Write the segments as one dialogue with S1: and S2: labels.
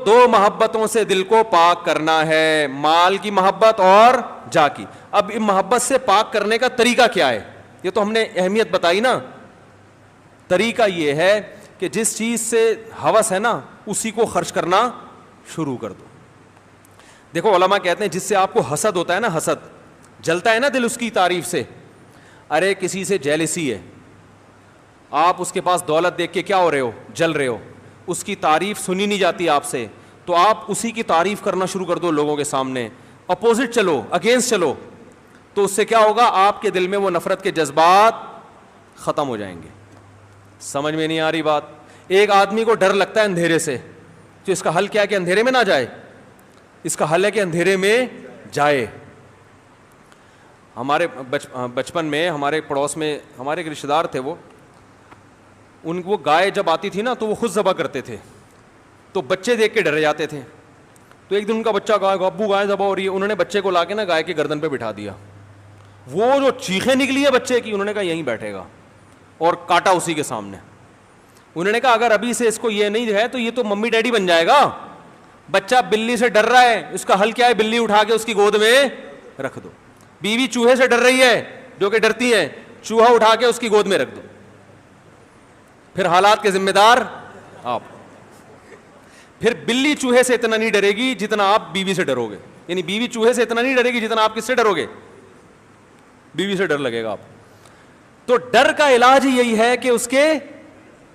S1: دو محبتوں سے دل کو پاک کرنا ہے, مال کی محبت اور جا کی. اب ان محبت سے پاک کرنے کا طریقہ کیا ہے؟ یہ تو ہم نے اہمیت بتائی نا. طریقہ یہ ہے کہ جس چیز سے ہوس ہے نا اسی کو خرچ کرنا شروع کر دو. دیکھو علماء کہتے ہیں جس سے آپ کو حسد ہوتا ہے نا, حسد جلتا ہے نا دل اس کی تعریف سے. ارے کسی سے جیلسی ہے, آپ اس کے پاس دولت دیکھ کے کیا ہو رہے ہو, جل رہے ہو, اس کی تعریف سنی نہیں جاتی آپ سے, تو آپ اسی کی تعریف کرنا شروع کر دو لوگوں کے سامنے, اپوزٹ چلو, اگینسٹ چلو, تو اس سے کیا ہوگا, آپ کے دل میں وہ نفرت کے جذبات ختم ہو جائیں گے. سمجھ میں نہیں آ رہی بات؟ ایک آدمی کو ڈر لگتا ہے اندھیرے سے, تو اس کا حل کیا ہے کہ اندھیرے میں نہ جائے, اس کا حل ہے کہ اندھیرے میں جائے. ہمارے بچپن میں ہمارے پڑوس میں ہمارے ایک رشتہ دار تھے, وہ گائے جب آتی تھی نا تو وہ خود ذبح کرتے تھے, تو بچے دیکھ کے ڈر جاتے تھے. تو ایک دن ان کا بچہ گائے, ابو گائے ذبح ہو رہی ہے, انہوں نے بچے کو لا کے نا گائے کے گردن پہ بٹھا دیا. وہ جو چیخیں نکلی ہے بچے کی, انہوں نے کہا یہیں بیٹھے گا, اور کاٹا اسی کے سامنے. انہوں نے کہا اگر ابھی سے اس کو یہ نہیں ہے تو یہ تو ممی ڈیڈی بن جائے گا. بچہ بلی سے ڈر رہا ہے, اس کا حل کیا ہے, بلی اٹھا کے اس کی گود میں رکھ دو. بیوی چوہے سے ڈر رہی ہے, جو کہ ڈرتی ہے, چوہا اٹھا کے اس کی گود میں رکھ دو. پھر حالات کے ذمہ دار آپ. پھر بلی چوہے سے اتنا نہیں ڈرے گی جتنا آپ بیوی سے ڈرو گے, یعنی بیوی چوہے سے اتنا نہیں ڈرے گی جتنا آپ کس سے ڈرو گے, بیوی سے ڈر لگے گا آپ. تو ڈر کا علاج ہی یہی ہے کہ اس کے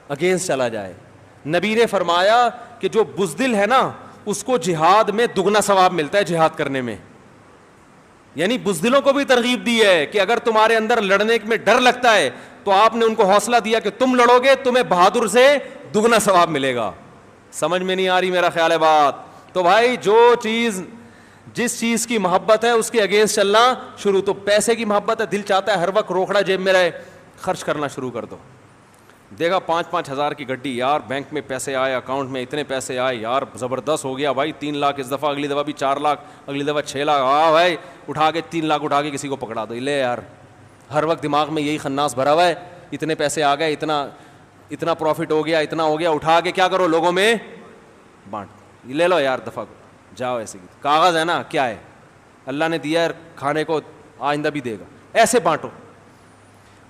S1: اگینسٹ چلا جائے. نبی نے فرمایا کہ جو بزدل ہے نا اس کو جہاد میں دگنا ثواب ملتا ہے, جہاد کرنے میں. یعنی بزدلوں کو بھی ترغیب دی ہے کہ اگر تمہارے اندر لڑنے میں ڈر لگتا ہے تو آپ نے ان کو حوصلہ دیا کہ تم لڑو گے, تمہیں بہادر سے دگنا ثواب ملے گا. سمجھ میں نہیں آ رہی میرا خیال ہے بات؟ تو بھائی جس چیز کی محبت ہے اس کے اگینسٹ چلنا شروع. تو پیسے کی محبت ہے, دل چاہتا ہے ہر وقت روکڑا جیب میں رہے, خرچ کرنا شروع کر دو. دیکھا 5-5 ہزار کی گڈی, یار بینک میں پیسے آئے, اکاؤنٹ میں اتنے پیسے آئے, یار زبردست ہو گیا بھائی, 3 لاکھ اس دفعہ, اگلی دفعہ بھی 4 لاکھ, اگلی دفعہ 6 لاکھ. بھائی اٹھا کے 3 لاکھ اٹھا کے کسی کو پکڑا دو. لے یار, ہر وقت دماغ میں یہی خناس بھرا ہوا ہے, اتنے پیسے آ گئے, اتنا پروفٹ ہو گیا, اتنا ہو گیا, اٹھا کے کیا کرو لوگوں میں بانٹ. لے لو یار دفعہ کو, جاؤ. ایسے کی کاغذ ہے نا, کیا ہے, اللہ نے دیا ہے کھانے کو, آئندہ بھی دے گا, ایسے بانٹو.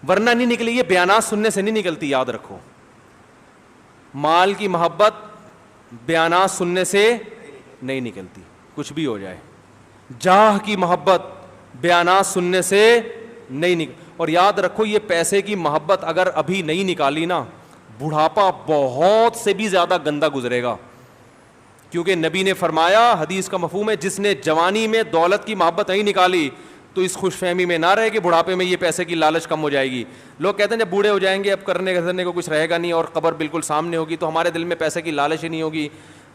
S1: ورنہ نہیں نکلی, یہ بیانات سننے سے نہیں نکلتی, یاد رکھو. مال کی محبت بیانات سننے سے نہیں نکلتی, کچھ بھی ہو جائے. جاہ کی محبت بیانات سننے سے نہیں نکل. اور یاد رکھو یہ پیسے کی محبت اگر ابھی نہیں نکالی نا, بڑھاپا بہت سے بھی زیادہ گندا گزرے گا. کیونکہ نبی نے فرمایا, حدیث کا مفہوم ہے, جس نے جوانی میں دولت کی محبت نہیں نکالی تو اس خوش فہمی میں نہ رہے کہ بڑھاپے میں یہ پیسے کی لالچ کم ہو جائے گی. لوگ کہتے ہیں جب بوڑھے ہو جائیں گے اب کرنے گزرنے کو کچھ رہے گا نہیں اور قبر بالکل سامنے ہوگی تو ہمارے دل میں پیسے کی لالچ ہی نہیں ہوگی.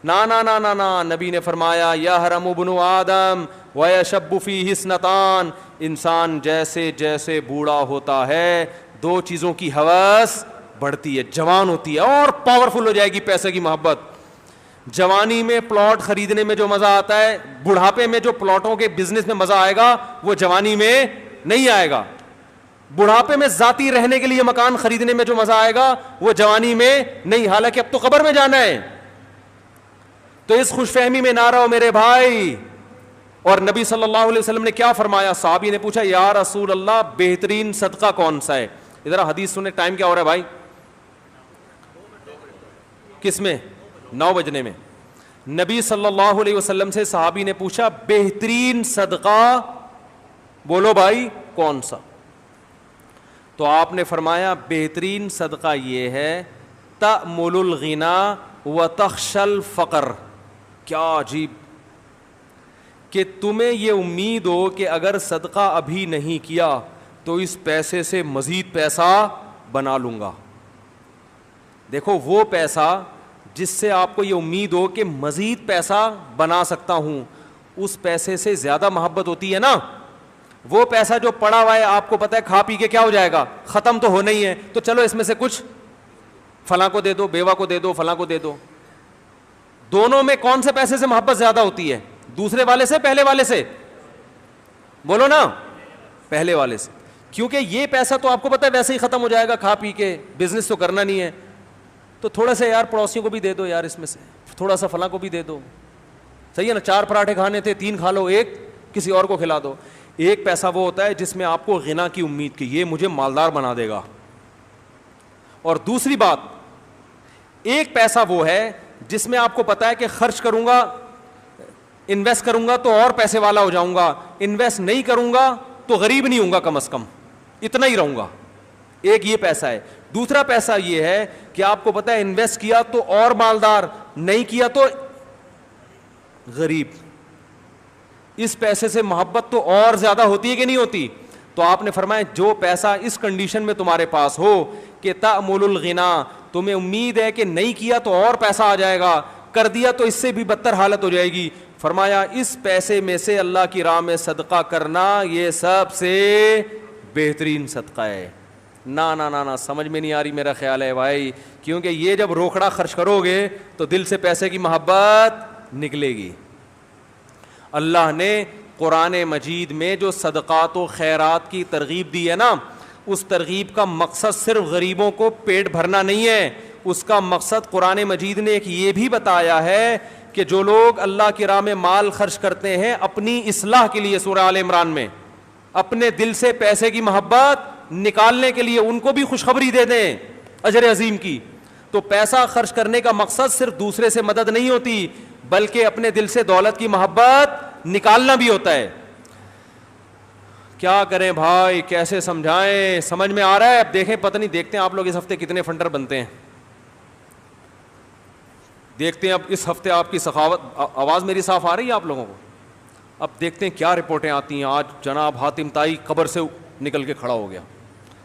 S1: نا نا نا نا نا, نبی نے فرمایا یحرم ابن آدم ویشب فیہ اثنتان, انسان جیسے جیسے بوڑھا ہوتا ہے 2 چیزوں کی ہوس بڑھتی ہے, جوان ہوتی ہے اور پاورفل ہو جائے گی پیسے کی محبت. جوانی میں پلاٹ خریدنے میں جو مزہ آتا ہے, بڑھاپے میں جو پلاٹوں کے بزنس میں مزہ آئے گا وہ جوانی میں نہیں آئے گا. بڑھاپے میں ذاتی رہنے کے لیے مکان خریدنے میں جو مزہ آئے گا وہ جوانی میں نہیں, حالانکہ اب تو قبر میں جانا ہے. تو اس خوش فہمی میں نہ رہو میرے بھائی. اور نبی صلی اللہ علیہ وسلم نے کیا فرمایا, صحابی نے پوچھا یا رسول اللہ بہترین صدقہ کون سا ہے؟ ادھر حدیث سنیں, ٹائم کیا ہو رہا ہے بھائی, کس میں 9 بجنے میں. نبی صلی اللہ علیہ وسلم سے صحابی نے پوچھا بہترین صدقہ بولو بھائی کون سا؟ تو آپ نے فرمایا بہترین صدقہ یہ ہے تأمل الغنى وتخشى الفقر. کیا عجیب کہ تمہیں یہ امید ہو کہ اگر صدقہ ابھی نہیں کیا تو اس پیسے سے مزید پیسہ بنا لوں گا. دیکھو وہ پیسہ جس سے آپ کو یہ امید ہو کہ مزید پیسہ بنا سکتا ہوں, اس پیسے سے زیادہ محبت ہوتی ہے نا. وہ پیسہ جو پڑا ہوا ہے آپ کو پتہ ہے کھا پی کے کیا ہو جائے گا, ختم تو ہونا ہی ہے, تو چلو اس میں سے کچھ فلاں کو دے دو, بیوہ کو دے دو, فلاں کو دے دو. دونوں میں کون سے پیسے سے محبت زیادہ ہوتی ہے, دوسرے والے سے پہلے والے سے؟ بولو نا, پہلے والے سے. کیونکہ یہ پیسہ تو آپ کو پتہ ہے ویسے ہی ختم ہو جائے گا کھا پی کے, بزنس تو کرنا نہیں ہے, تو تھوڑا سا یار پڑوسیوں کو بھی دے دو یار اس میں سے. تھوڑا سا فلاں کو بھی دے دو, صحیح ہے نا, 4 پراٹھے کھانے تھے 3 کھا لو, ایک کسی اور کو کھلا دو. ایک پیسہ وہ ہوتا ہے جس میں آپ کو غنا کی امید کی, یہ مجھے مالدار بنا دے گا. اور دوسری بات, ایک پیسہ وہ ہے جس میں آپ کو پتا ہے کہ خرچ کروں گا, انویسٹ کروں گا تو اور پیسے والا ہو جاؤں گا, انویسٹ نہیں کروں گا تو غریب نہیں ہوں گا, کم از کم اتنا ہی رہوں گا. ایک یہ پیسہ ہے. دوسرا پیسہ یہ ہے کہ آپ کو پتا ہے انویسٹ کیا تو اور مالدار, نہیں کیا تو غریب. اس پیسے سے محبت تو اور زیادہ ہوتی ہے کہ نہیں ہوتی؟ تو آپ نے فرمایا جو پیسہ اس کنڈیشن میں تمہارے پاس ہو کہ تأمل الغنا, تمہیں امید ہے کہ نہیں کیا تو اور پیسہ آ جائے گا, کر دیا تو اس سے بھی بدتر حالت ہو جائے گی, فرمایا اس پیسے میں سے اللہ کی راہ میں صدقہ کرنا یہ سب سے بہترین صدقہ ہے. نہ سمجھ میں نہیں آ رہی میرا خیال ہے بھائی, کیونکہ یہ جب روکڑا خرچ کرو گے تو دل سے پیسے کی محبت نکلے گی. اللہ نے قرآن مجید میں جو صدقات و خیرات کی ترغیب دی ہے نا, اس ترغیب کا مقصد صرف غریبوں کو پیٹ بھرنا نہیں ہے, اس کا مقصد قرآن مجید نے ایک یہ بھی بتایا ہے کہ جو لوگ اللہ کی راہ میں مال خرچ کرتے ہیں اپنی اصلاح کے لیے, سورہ آل عمران میں اپنے دل سے پیسے کی محبت نکالنے کے لیے, ان کو بھی خوشخبری دے دیں اجر عظیم کی. تو پیسہ خرچ کرنے کا مقصد صرف دوسرے سے مدد نہیں ہوتی بلکہ اپنے دل سے دولت کی محبت نکالنا بھی ہوتا ہے. کیا کریں بھائی, کیسے سمجھائیں, سمجھ میں آ رہا ہے؟ اب دیکھیں, پتہ نہیں, دیکھتے ہیں آپ لوگ اس ہفتے کتنے فنڈر بنتے ہیں, دیکھتے ہیں اب اس ہفتے آپ کی سخاوت. آواز میری صاف آ رہی ہے آپ لوگوں کو؟ اب دیکھتے ہیں کیا رپورٹیں آتی ہیں. آج جناب حاتم طائی قبر سے نکل کے کھڑا ہو گیا.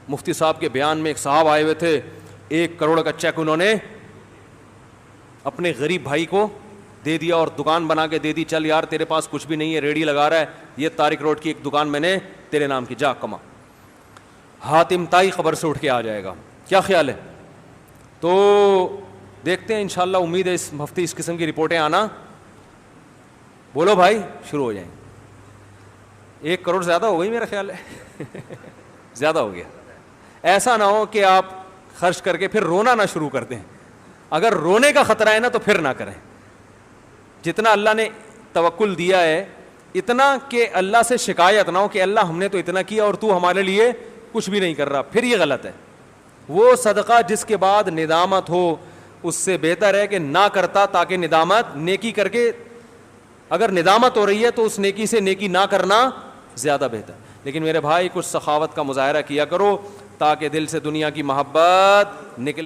S1: مفتی صاحب کے بیان میں ایک صاحب آئے ہوئے تھے, 1 کروڑ کا چیک انہوں نے اپنے غریب بھائی کو دے دیا اور دکان بنا کے دے دی, چل یار تیرے پاس کچھ بھی نہیں ہے, ریڈی لگا رہا ہے, یہ طارق روڈ کی ایک دکان میں نے تیرے نام کی, جا کما. حاتم طائی قبر سے اٹھ کے آ جائے گا. کیا خیال ہے؟ تو دیکھتے ہیں انشاءاللہ, امید ہے اس ہفتے اس قسم کی رپورٹیں آنا. بولو بھائی, شروع ہو جائیں. 1 کروڑ زیادہ ہو گئی میرا خیال ہے, زیادہ ہو گیا. ایسا نہ ہو کہ آپ خرچ کر کے پھر رونا نہ شروع کر دیں. اگر رونے کا خطرہ ہے نا تو پھر نہ کریں. جتنا اللہ نے توکل دیا ہے اتنا کہ اللہ سے شکایت نہ ہو کہ اللہ ہم نے تو اتنا کیا اور تو ہمارے لیے کچھ بھی نہیں کر رہا, پھر یہ غلط ہے. وہ صدقہ جس کے بعد ندامت ہو اس سے بہتر ہے کہ نہ کرتا, تاکہ ندامت, نیکی کر کے اگر ندامت ہو رہی ہے تو اس نیکی سے نیکی نہ کرنا زیادہ بہتر. لیکن میرے بھائی کچھ سخاوت کا مظاہرہ کیا کرو تاکہ دل سے دنیا کی محبت نکل